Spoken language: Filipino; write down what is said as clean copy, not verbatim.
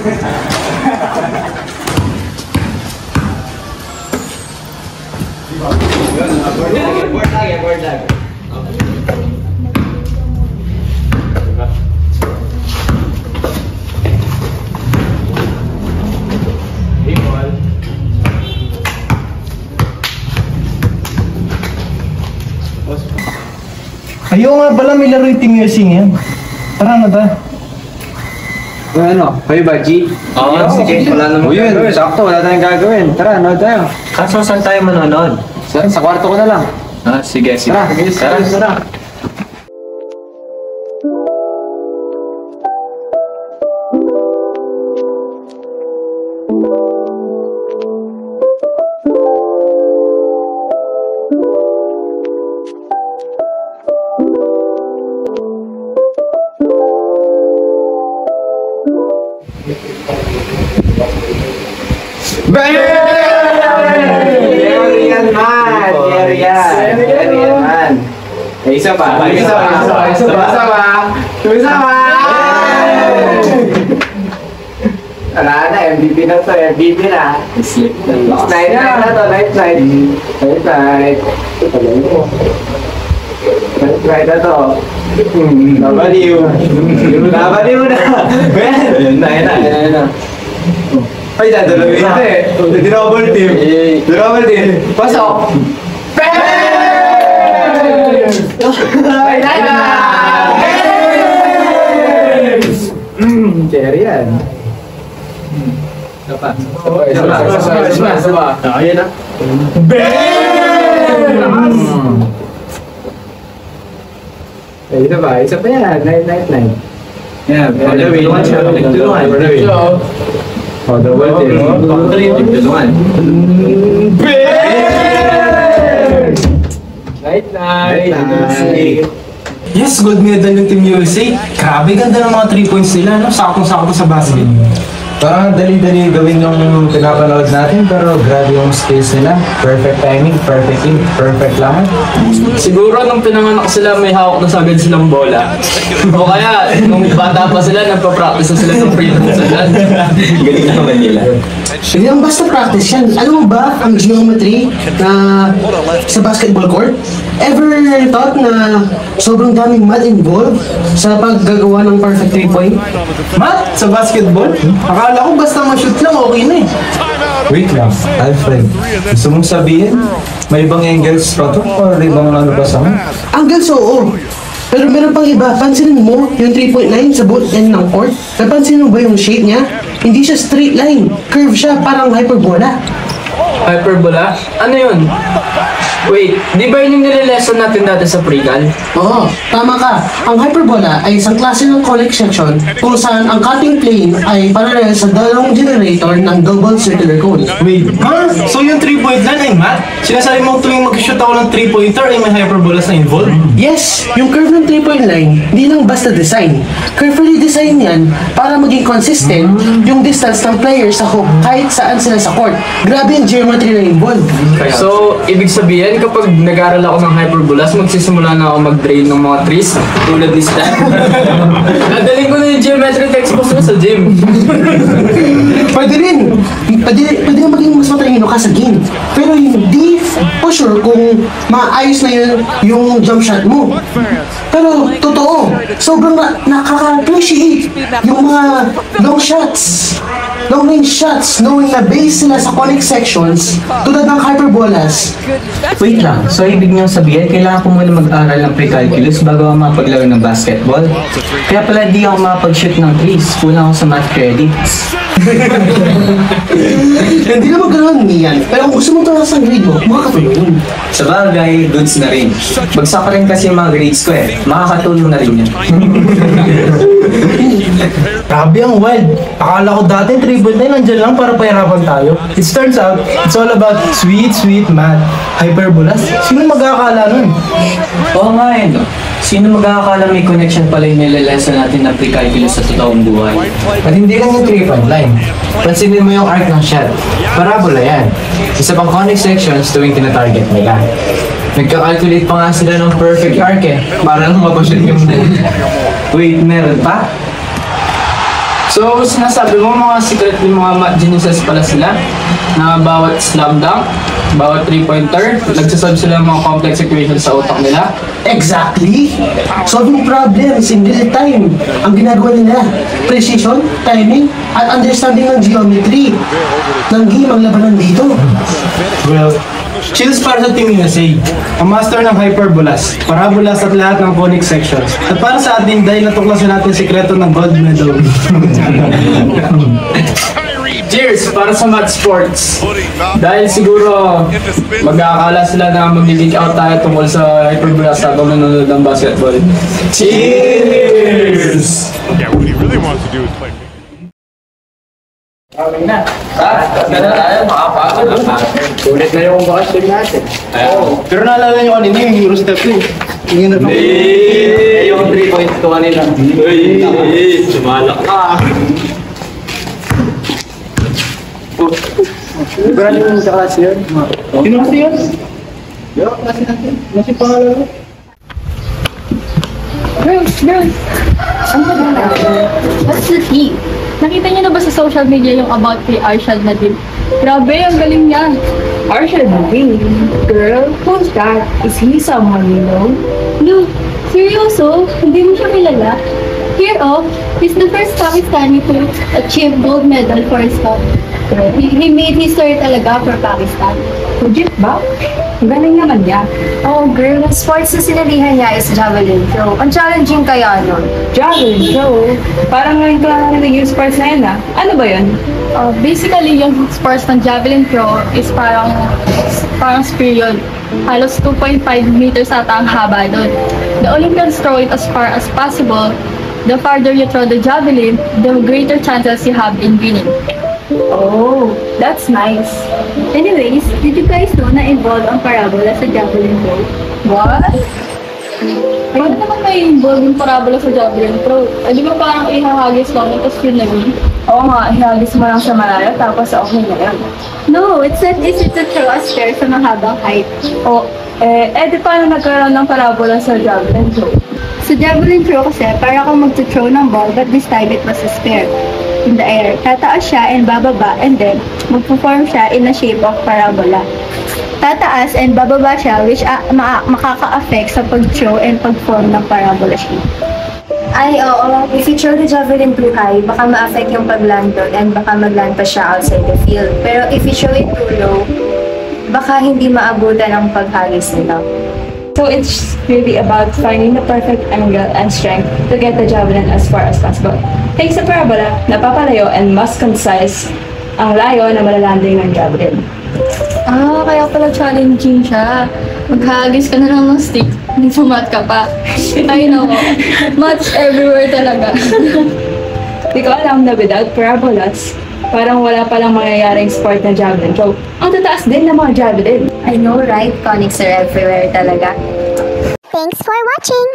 Board lagi. Ayaw nga pala, may laro yung Team USA ngayon. Tara na ta. Ano? Kayo ba, G? Oo, sige. Wala naman. O yun, sakto. Wala tayong gagawin. Tara, ano tayo? Kaso saan tayo manonood? Sa kwarto ko na lang. Ah, sige. Tara. Tara. Yan man! Isa pa! Wala na, MVP na to, MVP na. Night na to, night. Night na to. Nabaliw na. Ben! Night na. Ay, dadalawin ito eh. Double team. Pasok! Ay, na! Cherry yan. Isa pa. Ayan na. Isa pa yan. Night. Yeah, for the win. Oh, the world team. Tulungan. Night. Yes, gold medal yung Team USA. Grabe, ganda ng mga 3 points nila, no? Sakong-sakto sa basket. Parang dali-dali gawin yung pinapanood natin, pero grabe yung skills nila. Perfect timing, perfect aim, perfect lahat. Siguro nung pinanganak sila may hawak na sagad silang bola. O kaya nung bata pa sila nagpa-practice na sila ng freedom sa dyan. Galing naman nila. Hindi lang basta practice yan. Alam mo ba ang geometry na sa basketball court? Ever thought na sobrang daming math involved sa paggagawa ng perfect 3-point? Matt, sa basketball? Akala ko basta ma-shoot lang, okay na eh. Wait lang, Alfred. Gusto mong sabihin, may ibang angles pa to? Or ibang ano ba sa akin? Angles, oo. Pero meron pang iba. Pansinin mo yung 3-point line sa both end ng court? Napansin mo ba yung shape niya? Hindi siya straight line. Curve siya, parang hyperbola. Hyperbola? Ano yun? Wait, di ba yun yung nililesson natin dati sa pre-cal? Oo, tama ka. Ang hyperbola ay isang klase ng conic section kung saan ang cutting plane ay parallel sa dalawang generator ng double circular cone. Wait, so yung 3-point line ay Matt? Sinasabi mo tuwing mag-shoot ako ng 3-pointer ay may hyperbolas na involved? Yes, yung curve ng 3-point line, hindi lang basta design. Carefully design yan para maging consistent yung distance ng player sa hoop kahit saan sila sa court. Grabe yung geometry na involved. So, ibig sabihin kapag nag-aaral ako ng hyperbolas, magsisimula na ako mag-drain ng mga trees tulad ni Stan. Nadaling ko na yung geometry textbooks mo sa gym. Pwede rin. Pwede maging mas matalino ka sa game. Pero hindi po sure kung maayos na yun yung jump shot mo. Pero totoo, sobrang nakaka-appreciate yung mga long shots. Long range shots, knowing na base sila sa conic sections tulad ng hyperbolas. Wait lang, so ibig niyong sabihin, kailangan ko muna mag-aral ng pre-calculus bago ako mapaglaro ng basketball? Kaya pala di ako mapag-shoot ng threes, kulang ako sa math credits. Hindi naman gano'n niyan. Pero kung gusto mo taas ang grade mo, makakatulong yun. Sa bagay, goods na rin. Bagsak rin kasi yung mga grades ko eh. Makakatulong na rin yan. Grabe ang wild. Akala ko dati 3-point line nandyan lang para pahirapan tayo. It turns out, it's all about sweet math. Hyperbolas? Sino mag-aakala nun? Oo nga eh, no? Sino mag-aakala may connection pala yung nililesson natin na pre-calculus sa totoong buhay? At hindi lang yung 3-point line. Pansinin mo yung arc ng shot. Parabola yan. Isa pang conic sections tuwing tina-target nila. Nagka-calculate pa nga sila ng perfect arc eh. Para lang mapashoot yung Wait, meron pa? So, sinasabi mo mga secretly mga math geniuses pala sila na bawat slam dunk, bawat 3-pointer, nagsasolve sila ng mga complex equations sa utak nila. Exactly! Solving problems in real time. Ang ginagawa nila, precision, timing, at understanding ng geometry. Ng game ang labanan dito. Well, chills para sa Team USA. Ang master ng hyperbolas, parabolas at lahat ng conic sections. At para sa atin, dahil natuklasan natin sikreto ng gold medal. Cheers para sa math sports! Dahil siguro mag-aakala sila na mag-geek out tayo tungkol sa hyperbolas habang nanonood ng basketball. Cheers! Yeah, what he really wants to do is play. Ulit na yung bakasyon natin. Pero naalala nyo kanina yung Euro step eh. Yung 3 points ko kanina. Sumalak ka. Di ba natin yung sa klase yun? Sino kasi yun? Nasi pangalan mo? Girls! Ano ba na? What's the tea? Nakita niyo na ba sa social media yung about kay Arshad Nadim? Grabe, ang galing niya. Arshad Nadim? Girl, who's that? Is he someone you know? No, seryoso? Hindi mo siya kilala? Here off, he's the first Pakistani to achieve gold medal for his country. He made history talaga for Pakistan. Legit ba? Galing naman niya. Oh, girl, ang sports na sinalihan niya is javelin throw. Ang challenging kaya nun. Javelin throw? Parang ngayon ko lang narinig yung sports na yun ah. Ano ba yun? Basically, yung sports ng javelin throw is parang spear yun. Halos 2.5 meters ata ang haba doon. The Olympians throw it as far as possible. The farther you throw the javelin, the greater chances you have in winning. Oh, that's nice. Anyways, did you guys know na involved ang parabola sa javelin throw? What? Paano naman may involved yung parabola sa javelin throw? Di ba parang ihahagis lang tapos yun na yun? Oo nga, hinagis mo lang sa malayo tapos okay na yun. No, it's not easy to throw a spear sa mahabang height. Oh, di paano nagkaroon ng parabola sa javelin throw? Sa javelin throw kasi, para kang mag-throw ng ball but this time it was a spear in the air. Tataas siya and bababa and then magpo-form siya in a shape of parabola. Tataas and bababa siya which makaka-affect sa pag-throw and pag-form ng parabola shape. Ay, oo. If you throw the javelin too high, baka ma-affect yung pag-land doon and baka mag-land pa siya outside the field. Pero if you throw it too low, baka hindi maabutan ang paghagis nila. So it's really about finding the perfect angle and strength to get the javelin as far as possible. Thanks sa parabola, napapalayo and mas concise ang layo na malalanding ng javelin. Kaya pala challenging siya. Maghagis ka na lang ng stick, hindi pumat ka pa. Ay nako, match everywhere talaga. Di ko alam na without parabolas, parang wala palang mangyayaring sport na javelin throw. Ang tataas din ng mga javelin. I know, right? Conics are everywhere talaga. Thanks for watching!